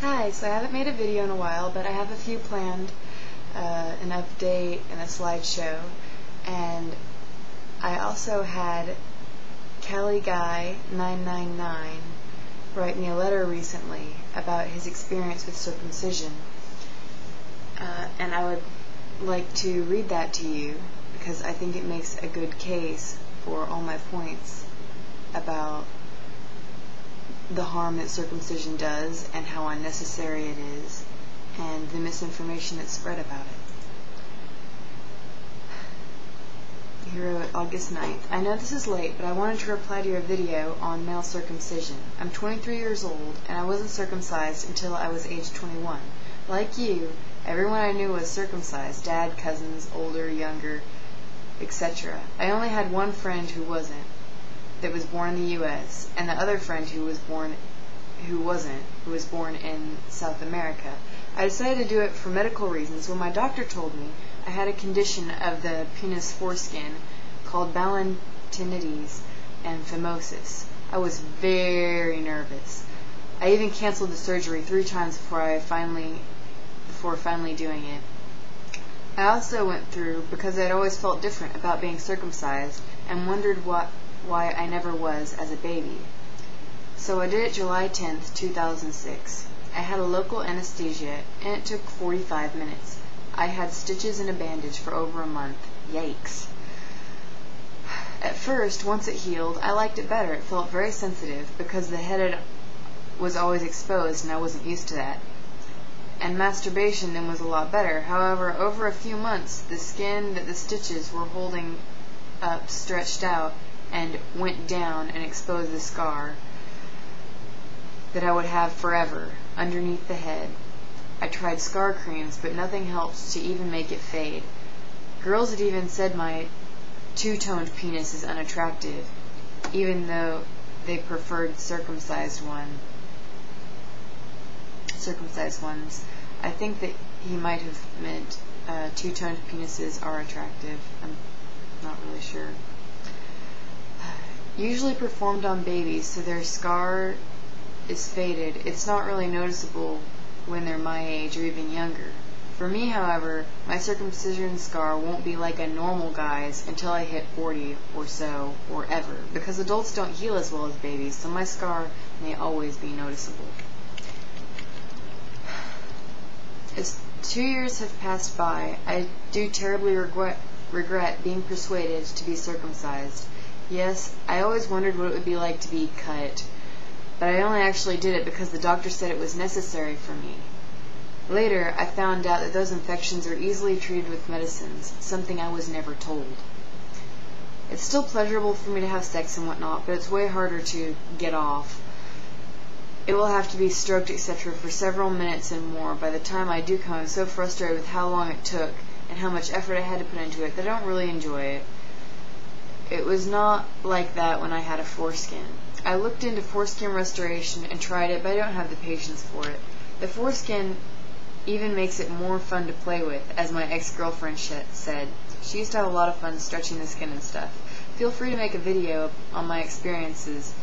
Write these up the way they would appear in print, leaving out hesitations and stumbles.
Hi, so I haven't made a video in a while, but I have a few planned, an update and a slideshow, and I also had Cali Guy 999 write me a letter recently about his experience with circumcision, and I would like to read that to you because I think it makes a good case for all my points about the harm that circumcision does and how unnecessary it is and the misinformation that's spread about it. He wrote August 9th. I know this is late, but I wanted to reply to your video on male circumcision. I'm 23 years old and I wasn't circumcised until I was age 21. Like you, everyone I knew was circumcised, dad, cousins, older, younger, etc. I only had one friend who wasn't, that was born in the U.S., and the other friend who was born in South America. I decided to do it for medical reasons when my doctor told me I had a condition of the penis foreskin called ballantinitis and phimosis. I was very nervous. I even canceled the surgery 3 times before finally doing it. I also went through because I'd always felt different about being circumcised and wondered why I never was as a baby. So I did it July 10th, 2006. I had a local anesthesia and it took 45 minutes. I had stitches and a bandage for over a month. Yikes. At first, once it healed, I liked it better. It felt very sensitive because the head was always exposed and I wasn't used to that. And masturbation then was a lot better. However, over a few months, the skin that the stitches were holding up stretched out and went down and exposed the scar that I would have forever underneath the head. I tried scar creams, but nothing helped to even make it fade. Girls had even said my two-toned penis is unattractive, even though they preferred circumcised ones. I think that he might have meant two-toned penises are attractive. I'm not really sure. Usually performed on babies, so their scar is faded. It's not really noticeable when they're my age or even younger. For me, however, my circumcision scar won't be like a normal guy's until I hit 40 or so, or ever, because adults don't heal as well as babies, so my scar may always be noticeable. As 2 years have passed by, I do terribly regret being persuaded to be circumcised. Yes, I always wondered what it would be like to be cut, but I only actually did it because the doctor said it was necessary for me. Later, I found out that those infections are easily treated with medicines, something I was never told. It's still pleasurable for me to have sex and whatnot, but it's way harder to get off. It will have to be stroked, etc. for several minutes and more. By the time I do come, I'm so frustrated with how long it took and how much effort I had to put into it that I don't really enjoy it. It was not like that when I had a foreskin. I looked into foreskin restoration and tried it, but I don't have the patience for it. The foreskin even makes it more fun to play with, as my ex-girlfriend said. She used to have a lot of fun stretching the skin and stuff. Feel free to make a video on my experiences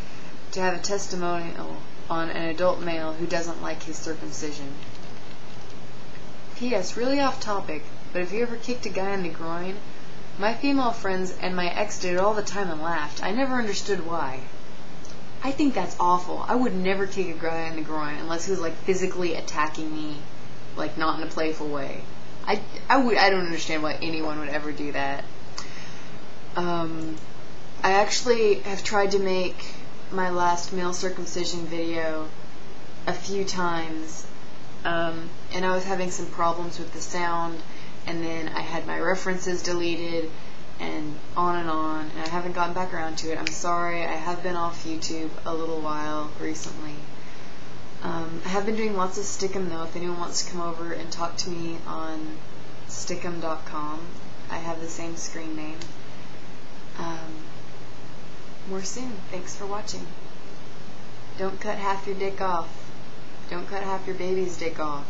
to have a testimonial on an adult male who doesn't like his circumcision. P.S. Really off topic, but have you ever kicked a guy in the groin? My female friends and my ex did it all the time and laughed. I never understood why. I think that's awful. I would never kick a guy in the groin unless he was like physically attacking me, like not in a playful way. I don't understand why anyone would ever do that. I actually have tried to make my last male circumcision video a few times, and I was having some problems with the sound, and then I had my references deleted, and on, and I haven't gotten back around to it. I'm sorry. I have been off YouTube a little while recently. I have been doing lots of Stickum though, if anyone wants to come over and talk to me on Stickum.com. I have the same screen name. More soon. Thanks for watching. Don't cut half your dick off. Don't cut half your baby's dick off.